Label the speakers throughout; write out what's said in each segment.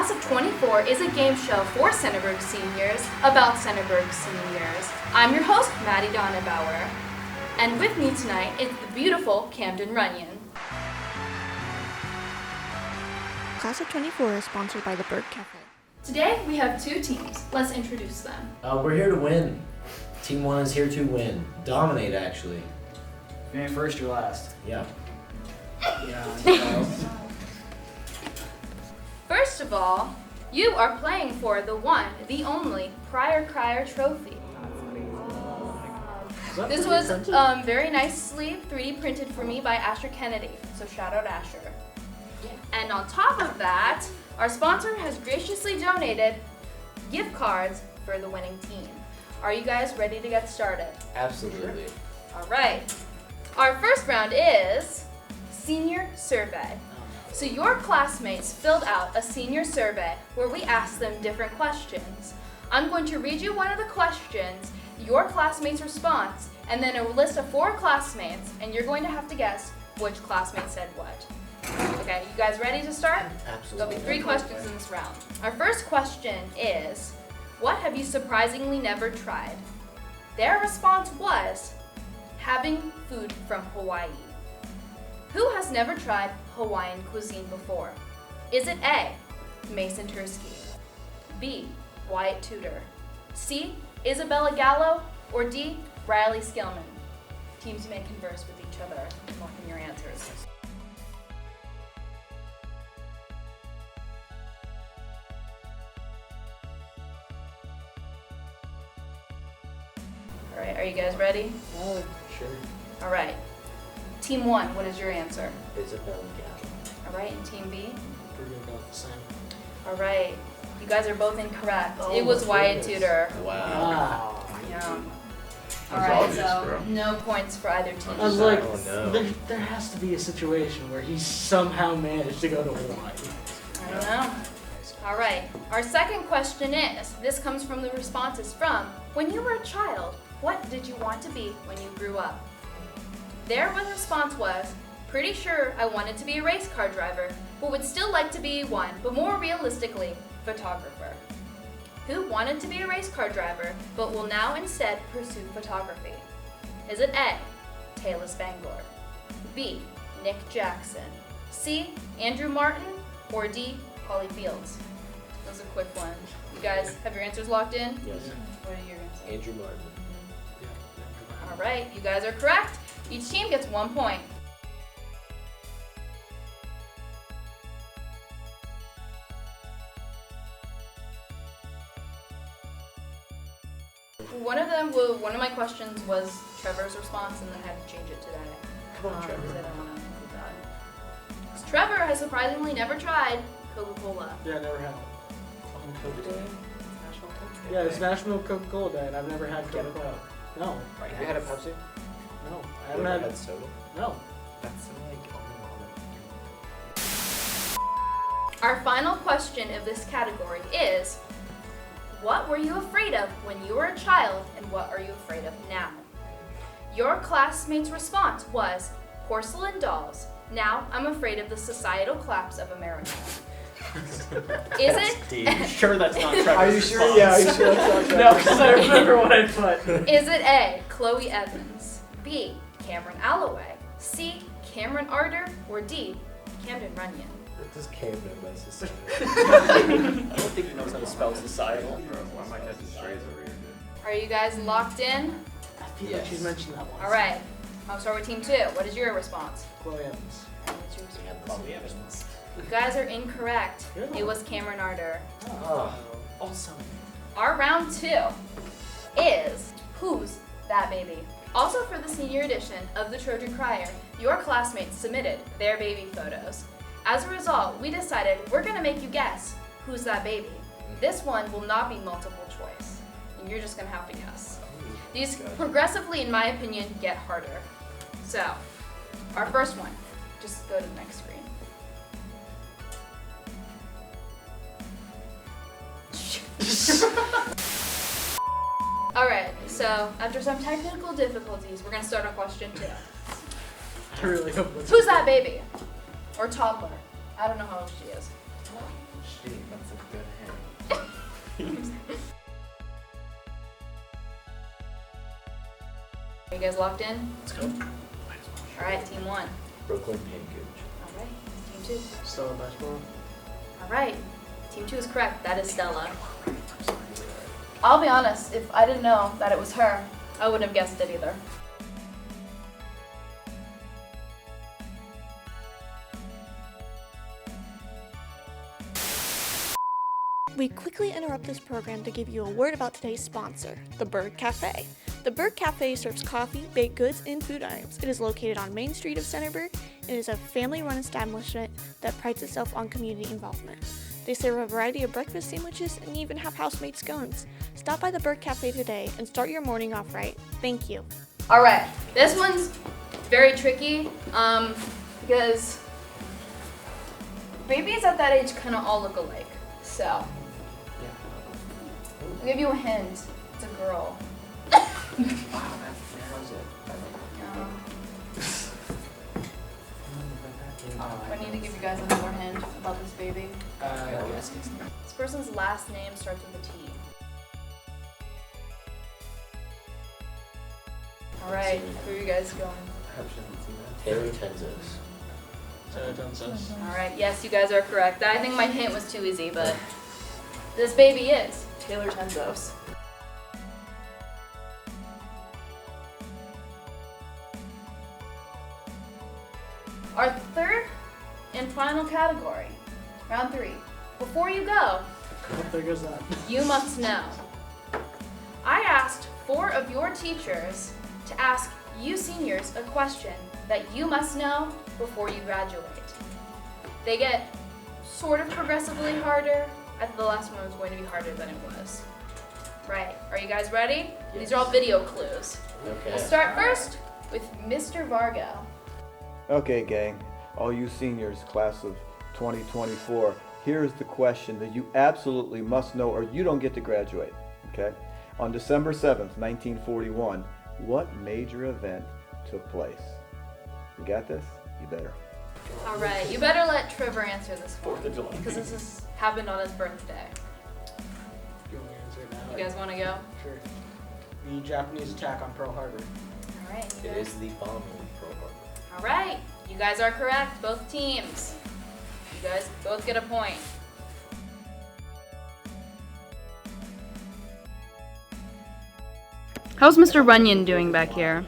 Speaker 1: Class of 24 is a game show for Centerburg seniors about Centerburg seniors. I'm your host, Maddie Donnebauer, and with me tonight is the beautiful Camden Runyon.
Speaker 2: Class of 24 is sponsored by the Bird Cafe.
Speaker 1: Today we have two teams. Let's introduce them.
Speaker 3: We're here to win. Team 1 is here to win. Dominate, actually.
Speaker 4: If you ain't first, you're last.
Speaker 3: Yeah.
Speaker 4: Yeah.
Speaker 1: First of all, you are playing for the one, the only Pryor Crier Trophy. This was very nicely 3D printed for me by Asher Kennedy, so shout out Asher. And on top of that, our sponsor has graciously donated gift cards for the winning team. Are you guys ready to get started?
Speaker 3: Absolutely.
Speaker 1: All right. Our first round is Senior Survey. So your classmates filled out a senior survey where we asked them different questions. I'm going to read you one of the questions, your classmate's response, and then a list of 4 classmates, and you're going to have to guess which classmate said what. Okay, you guys ready to start?
Speaker 3: Absolutely.
Speaker 1: There'll be 3 questions in this round. Our first question is, what have you surprisingly never tried? Their response was, having food from Hawaii. Who has never tried Hawaiian cuisine before? Is it A, Mason Tursky, B, Wyatt Tudor, C, Isabella Gallo, or D, Riley Skillman? Teams may converse with each other, marking your answers. All right, are you guys ready?
Speaker 3: Oh, sure.
Speaker 1: All right. Team 1, what is your answer?
Speaker 3: Isabella Gallo.
Speaker 1: All right, and Team B?
Speaker 4: Pretty about the same.
Speaker 1: All right, you guys are both incorrect.
Speaker 3: Oh,
Speaker 1: It was
Speaker 3: my
Speaker 1: Wyatt
Speaker 3: goodness.
Speaker 1: Tudor.
Speaker 3: Wow.
Speaker 1: Yeah. All
Speaker 5: That's
Speaker 1: right,
Speaker 5: obvious,
Speaker 1: so
Speaker 5: bro.
Speaker 1: no points for either team.
Speaker 4: I was like,
Speaker 3: Oh, no.
Speaker 4: there has to be a situation where he somehow managed to go to Hawaii.
Speaker 1: I don't know. All right, our second question is, this comes from the responses from, when you were a child, what did you want to be when you grew up? Their response was, pretty sure I wanted to be a race car driver, but would still like to be one, but more realistically, photographer. Who wanted to be a race car driver, but will now instead pursue photography? Is it A, Taylor Spangler, B, Nick Jackson, C, Andrew Martin, or D, Holly Fields? Those are quick ones. You guys have your answers locked in?
Speaker 3: Yes.
Speaker 1: What are your answers?
Speaker 3: Andrew Martin.
Speaker 1: All right, you guys are correct. Each team gets 1 point. One of my questions was Trevor's response, and then I had to change it today.
Speaker 3: Come on, Trevor.
Speaker 1: Because I don't want to include that. 'Cause Trevor has surprisingly never tried Coca-Cola.
Speaker 4: Yeah, I never had it.
Speaker 3: Coke Day?
Speaker 4: National Coke Day. Yeah, it's National Coca-Cola Day, and I've never had Coca-Cola. No.
Speaker 3: Have you had a Pepsi?
Speaker 4: No. I
Speaker 3: Have you
Speaker 4: haven't
Speaker 3: ever
Speaker 4: had.
Speaker 3: had soda?
Speaker 4: No.
Speaker 3: That's so like, oh
Speaker 1: Our final question of this category is, what were you afraid of when you were a child, and what are you afraid of now? Your classmate's response was, porcelain dolls. Now I'm afraid of the societal collapse of America. Is it?
Speaker 4: Sure that's not Trevor's
Speaker 5: Are you sure? Yeah, are you sure that's not
Speaker 4: No, because I remember what I put.
Speaker 1: Is it A, Chloe Evans, B, Cameron Alloway, C, Cameron Arter, or D, Camden Runyon?
Speaker 3: What does Cam know about society?
Speaker 4: I don't think he knows how to spell societal.
Speaker 5: Why am I catching strays over here, dude?
Speaker 1: Are you guys locked in?
Speaker 4: I feel like she's
Speaker 3: Yes.
Speaker 4: mentioned that once.
Speaker 1: All right, I'll start with team 2. What is your response?
Speaker 4: Chloe Evans.
Speaker 1: What's your response?
Speaker 3: Chloe Evans.
Speaker 1: You guys are incorrect.
Speaker 4: Really?
Speaker 1: It was Cameron Arter.
Speaker 3: Oh.
Speaker 4: Awesome.
Speaker 1: Our round 2 is Who's That Baby? Also for the senior edition of the Trojan Crier, your classmates submitted their baby photos. As a result, we decided we're gonna make you guess who's that baby. This one will not be multiple choice, and you're just gonna have to guess. These progressively, in my opinion, get harder. So, our first one, just go to the next screen. Alright, so after some technical difficulties, we're gonna start on question 2.
Speaker 4: I really hope it's
Speaker 1: Who's that baby? Or toddler? I don't know how old she is.
Speaker 6: kidding. That's a good hint.
Speaker 1: Are you guys locked in?
Speaker 4: Let's go.
Speaker 1: All right, team 1.
Speaker 3: Brooklyn Pancake.
Speaker 1: All right, team 2.
Speaker 4: Stella Bashmore.
Speaker 1: All right, team 2 is correct. That is Stella. I'll be honest, if I didn't know that it was her, I wouldn't have guessed it either.
Speaker 2: We quickly interrupt this program to give you a word about today's sponsor, the Bird Cafe. The Bird Cafe serves coffee, baked goods, and food items. It is located on Main Street of Centerburg and is a family-run establishment that prides itself on community involvement. They serve a variety of breakfast sandwiches and even have house-made scones. Stop by the Bird Cafe today and start your morning off right. Thank you.
Speaker 1: All right, this one's very tricky because babies at that age kind of all look alike. So, I'll give you a hint. It's a girl.
Speaker 6: Wow, that narrows it.
Speaker 1: I need to give you guys another hint about this baby.
Speaker 4: Yes.
Speaker 1: This person's last name starts with a T. All right, who are you guys going?
Speaker 3: Taylor Tenzos.
Speaker 1: All right, yes, you guys are correct. I think my hint was too easy, but this baby is Taylor Tenzos. Our third and final category, round 3. Before you go,
Speaker 4: There goes that.
Speaker 1: you must know. I asked 4 of your teachers to ask you seniors a question that you must know before you graduate. They get sort of progressively harder. I thought the last one was going to be harder than it was. Right, are you guys ready? These are all video clues.
Speaker 3: Okay.
Speaker 1: We'll start first with Mr. Vargo.
Speaker 7: Okay, gang, all you seniors, class of 2024, here's the question that you absolutely must know or you don't get to graduate, okay? On December 7th, 1941, what major event took place? You got this? You better.
Speaker 1: All right, you better let Trevor answer this one
Speaker 3: 4th of July.
Speaker 1: because this has happened on his birthday.
Speaker 4: You want to answer it now?
Speaker 1: You guys want to go?
Speaker 4: Sure. The Japanese attack on Pearl Harbor.
Speaker 1: All right.
Speaker 3: It is the bombing of Pearl Harbor.
Speaker 1: All right, you guys are correct, both teams. You guys both get a point. How's Mr. Runyon doing back here?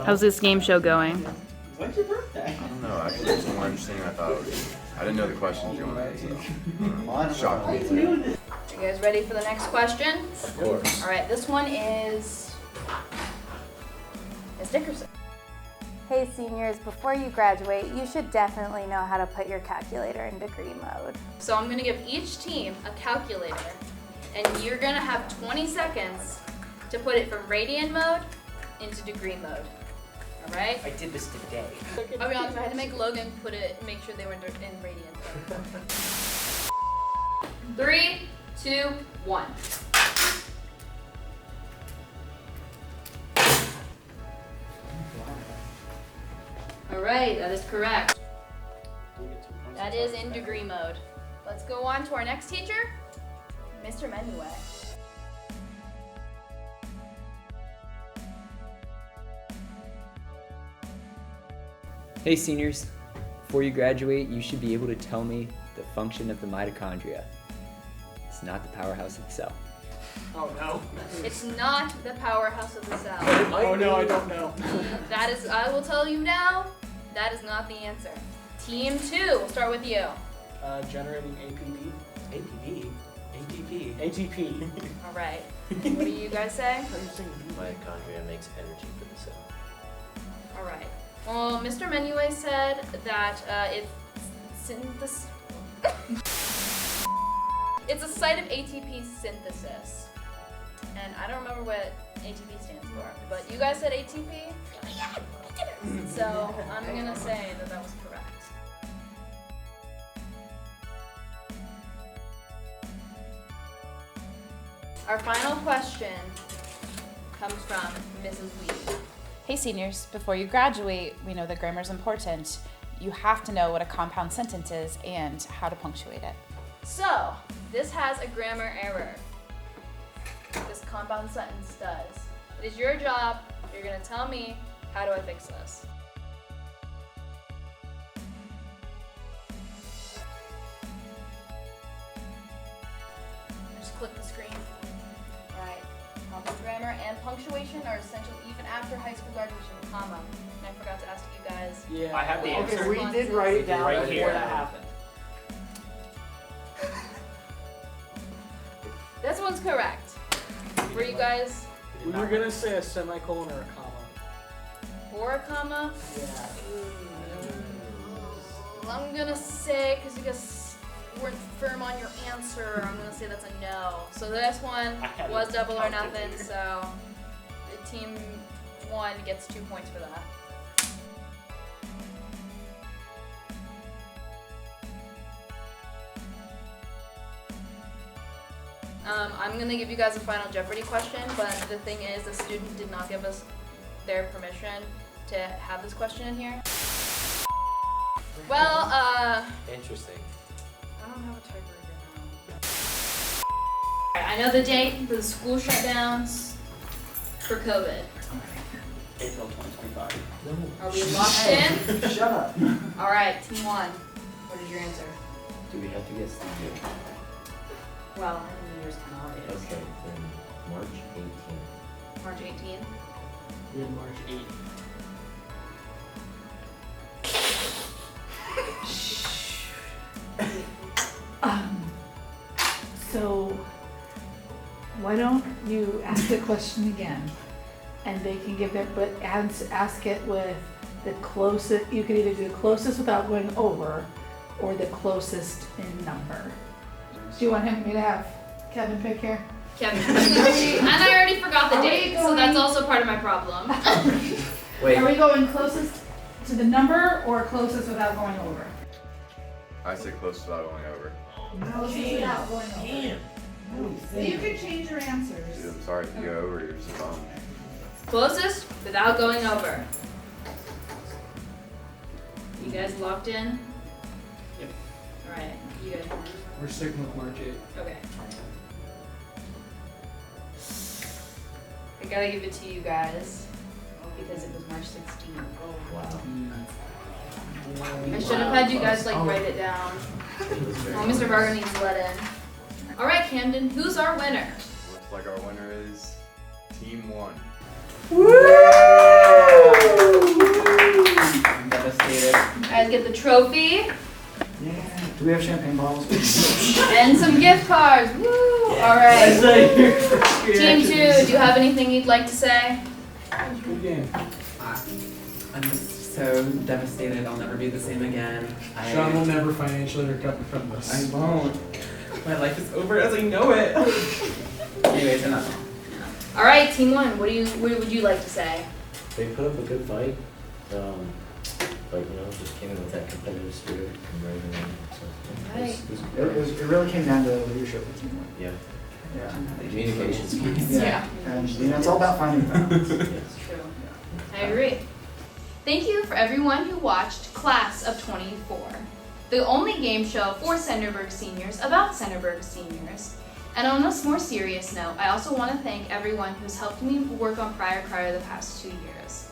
Speaker 1: How's this game show going?
Speaker 5: I don't know, actually, it's more interesting than I thought it would be. I didn't know the questions you wanted, so shocked me.
Speaker 1: You guys ready for the next question?
Speaker 3: Of course.
Speaker 1: All right, this one is Ms. Dickerson.
Speaker 8: Hey seniors, before you graduate, you should definitely know how to put your calculator in degree mode.
Speaker 1: So I'm gonna give each team a calculator, and you're gonna have 20 seconds to put it from radian mode into degree mode. All right?
Speaker 6: I did this today.
Speaker 1: I'll be honest, I had to make Logan make sure they were in radian mode. 3, 2, 1. All right, that is correct. That is in degree mode. Let's go on to our next teacher, Mr. Menue.
Speaker 9: Hey seniors, before you graduate, you should be able to tell me the function of the mitochondria. It's not the powerhouse of the cell.
Speaker 4: Oh no.
Speaker 1: It's not the powerhouse of the cell.
Speaker 4: Oh no, I don't know.
Speaker 1: That is, I will tell you now, that is not the answer. Team 2, we'll start with you.
Speaker 4: Generating APB.
Speaker 6: APB? ATP?
Speaker 4: ATP.
Speaker 1: All right. What do you guys say?
Speaker 3: Mitochondria makes energy for the cell.
Speaker 1: All right. Well, Mr. Menue said that it's synthesis. It's a site of ATP synthesis. And I don't remember what ATP stands for, but you guys said ATP? So I'm gonna say that that was correct. Our final question comes from Mrs. Weed.
Speaker 10: Hey seniors, before you graduate, we know that grammar is important. you have to know what a compound sentence is and how to punctuate it.
Speaker 1: So, this has a grammar error. This compound sentence does. It is your job. You're gonna tell me, how do I fix this? Just click the screen. Alright. Compound grammar and punctuation are essential even after high school graduation, comma. And I forgot to ask you guys.
Speaker 4: Yeah.
Speaker 6: I have the
Speaker 1: what
Speaker 6: answer.
Speaker 4: We did write it down
Speaker 6: Right
Speaker 4: before
Speaker 6: here.
Speaker 4: that happened.
Speaker 1: This one's correct. Were you guys
Speaker 4: We were gonna say a semicolon or a comma.
Speaker 1: or a comma?
Speaker 4: Yeah.
Speaker 1: I'm gonna say, because you guys weren't firm on your answer, I'm gonna say that's a no. So this one
Speaker 6: I had
Speaker 1: was
Speaker 6: a
Speaker 1: double or
Speaker 6: calculator.
Speaker 1: nothing, so the team 1 gets 2 points for that. I'm gonna give you guys a final Jeopardy question, but the thing is, the student did not give us their permission to have this question in here. Well,
Speaker 6: Interesting.
Speaker 1: I don't have a typewriter now. Alright, I know the date for the school shutdowns for COVID.
Speaker 6: April 2025.
Speaker 1: Are we locked in?
Speaker 4: Shut up.
Speaker 1: Alright, team 1. What is your answer?
Speaker 3: Do we have to guess the year?
Speaker 1: Well, New Year's kind of is.
Speaker 3: Okay, then March 18th.
Speaker 1: March 18.
Speaker 4: We had March 8th.
Speaker 11: So why don't you ask the question again, and they can give their, but ask it with the closest, you could either do the closest without going over, or the closest in number. Do you want me to have Kevin pick here?
Speaker 1: Kevin. And I already forgot the
Speaker 11: Are we
Speaker 1: date, so
Speaker 11: going-
Speaker 1: that's also part of my problem.
Speaker 3: Wait,
Speaker 11: Are we going closest to the number or closest without going over?
Speaker 5: I say close without going over.
Speaker 11: Closest without going over. You can change your answers.
Speaker 5: Dude, I'm sorry if you go over, you're just bummed.
Speaker 1: Closest without going over. You guys locked in?
Speaker 4: Yep.
Speaker 1: Alright, you guys.
Speaker 4: We're sticking with March 8th.
Speaker 1: Okay. I gotta give it to you guys because it was March 16th.
Speaker 3: wow.
Speaker 1: I should have had you guys like write it down. Oh, Mr. Varga needs to let in. Alright, Camden, who's our winner?
Speaker 5: Looks like our winner is Team 1.
Speaker 6: I'm devastated.
Speaker 1: You guys get the trophy
Speaker 4: Yeah. Do we have champagne bottles?
Speaker 1: and some gift cards. Woo! Alright. Team 2, do you have anything you'd like to say?
Speaker 4: Good game.
Speaker 6: I'm just so devastated. I'll never be the same again.
Speaker 4: Sean will never financially recover from this.
Speaker 6: I won't. My life is over as I know it. Anyways, enough.
Speaker 1: Alright, Team 1, what would you like to say?
Speaker 3: They put up a good fight, but you know, just came in with that competitive spirit and everything. So
Speaker 1: Right.
Speaker 12: It really came down to leadership with teamwork.
Speaker 3: yeah,
Speaker 12: Yeah.
Speaker 3: communication's key.
Speaker 1: Yeah.
Speaker 12: And you know, it's all about finding balance.
Speaker 3: Yes.
Speaker 1: It's true. I agree. Thank you for everyone who watched Class of 24, the only game show for Centerburg seniors about Centerburg seniors. And on a more serious note, I also want to thank everyone who's helped me work on Prior Crier the past 2 years.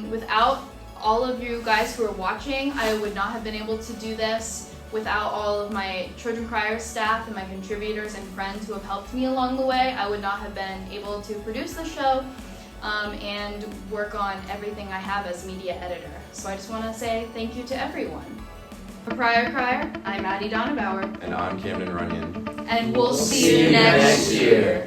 Speaker 1: Without all of you guys who are watching, I would not have been able to do this without all of my Children Crier staff and my contributors and friends who have helped me along the way. I would not have been able to produce the show and work on everything I have as media editor. So I just want to say thank you to everyone. For Prior Crier, I'm Addie Donabauer,
Speaker 5: And I'm Camden Runyon.
Speaker 1: and we'll see you next year.